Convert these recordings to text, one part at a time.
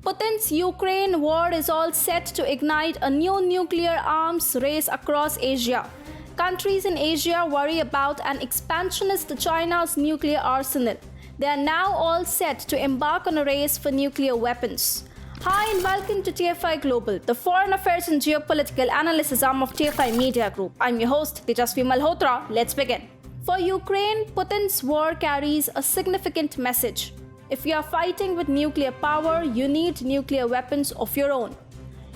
Putin's Ukraine war is all set to ignite a new nuclear arms race across Asia. Countries in Asia worry about an expansionist China's nuclear arsenal. They are now all set to embark on a race for nuclear weapons. Hi and welcome to TFI Global, the foreign affairs and geopolitical analysis arm of TFI Media Group. I'm your host, Tejasvi Malhotra. Let's begin. For Ukraine, Putin's war carries a significant message. If you are fighting with nuclear power, you need nuclear weapons of your own.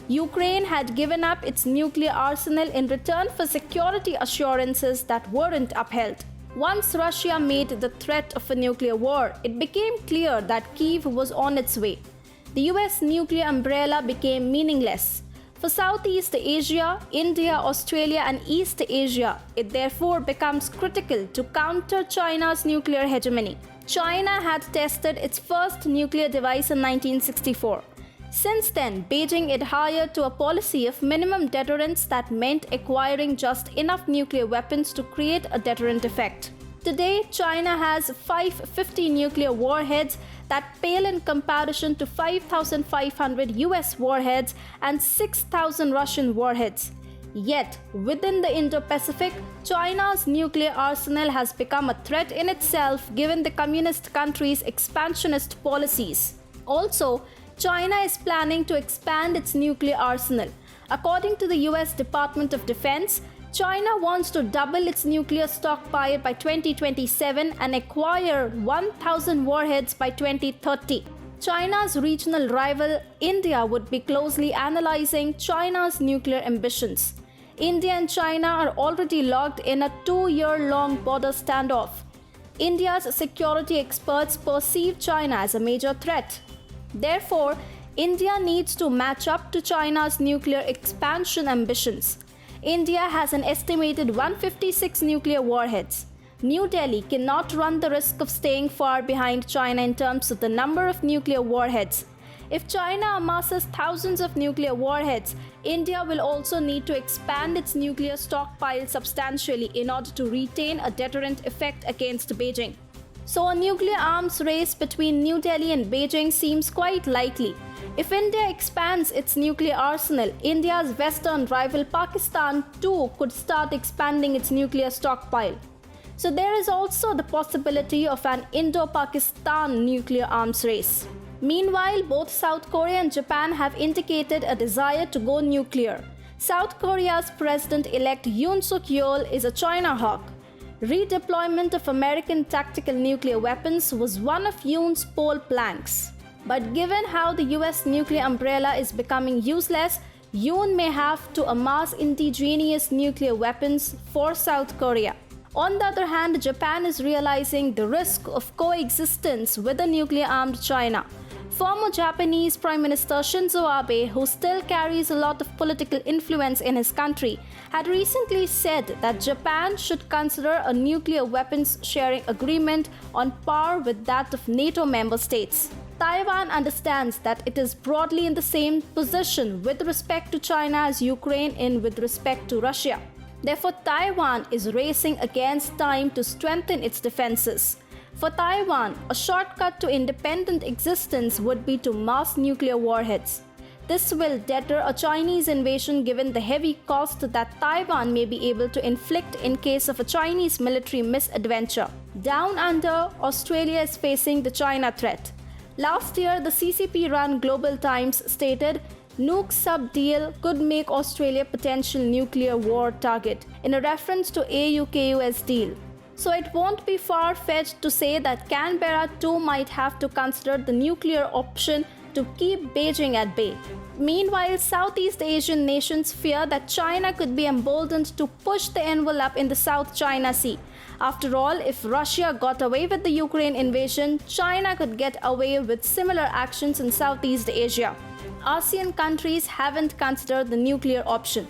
Ukraine had given up its nuclear arsenal in return for security assurances that weren't upheld. Once Russia made the threat of a nuclear war, it became clear that Kyiv was on its way. The US nuclear umbrella became meaningless. For Southeast Asia, India, Australia, and East Asia, it therefore becomes critical to counter China's nuclear hegemony. China had tested its first nuclear device in 1964. Since then, Beijing adhered to a policy of minimum deterrence that meant acquiring just enough nuclear weapons to create a deterrent effect. Today, China has 550 nuclear warheads that pale in comparison to 5,500 US warheads and 6,000 Russian warheads. Yet, within the Indo-Pacific, China's nuclear arsenal has become a threat in itself given the communist country's expansionist policies. Also, China is planning to expand its nuclear arsenal. According to the US Department of Defense, China wants to double its nuclear stockpile by 2027 and acquire 1,000 warheads by 2030. China's regional rival, India, would be closely analyzing China's nuclear ambitions. India and China are already locked in a 2-year-long border standoff. India's security experts perceive China as a major threat. Therefore, India needs to match up to China's nuclear expansion ambitions. India has an estimated 156 nuclear warheads. New Delhi cannot run the risk of staying far behind China in terms of the number of nuclear warheads. If China amasses thousands of nuclear warheads, India will also need to expand its nuclear stockpile substantially in order to retain a deterrent effect against Beijing. So a nuclear arms race between New Delhi and Beijing seems quite likely. If India expands its nuclear arsenal, India's western rival Pakistan too could start expanding its nuclear stockpile. So there is also the possibility of an Indo-Pakistan nuclear arms race. Meanwhile, both South Korea and Japan have indicated a desire to go nuclear. South Korea's President-elect Yoon Suk-yeol is a China hawk. Redeployment of American tactical nuclear weapons was one of Yoon's poll planks. But given how the US nuclear umbrella is becoming useless, Yoon may have to amass indigenous nuclear weapons for South Korea. On the other hand, Japan is realizing the risk of coexistence with a nuclear-armed China. Former Japanese Prime Minister Shinzo Abe, who still carries a lot of political influence in his country, had recently said that Japan should consider a nuclear weapons sharing agreement on par with that of NATO member states. Taiwan understands that it is broadly in the same position with respect to China as Ukraine is with respect to Russia. Therefore, Taiwan is racing against time to strengthen its defenses. For Taiwan, a shortcut to independent existence would be to mass nuclear warheads. This will deter a Chinese invasion given the heavy cost that Taiwan may be able to inflict in case of a Chinese military misadventure. Down under, Australia is facing the China threat. Last year, the CCP-run Global Times stated, "Nuke sub deal could make Australia potential nuclear war target," in a reference to AUKUS deal. So it won't be far-fetched to say that Canberra too might have to consider the nuclear option to keep Beijing at bay. Meanwhile, Southeast Asian nations fear that China could be emboldened to push the envelope in the South China Sea. After all, if Russia got away with the Ukraine invasion, China could get away with similar actions in Southeast Asia. ASEAN countries haven't considered the nuclear option,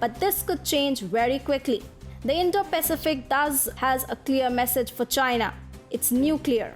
but this could change very quickly. The Indo-Pacific thus has a clear message for China. It's nuclear.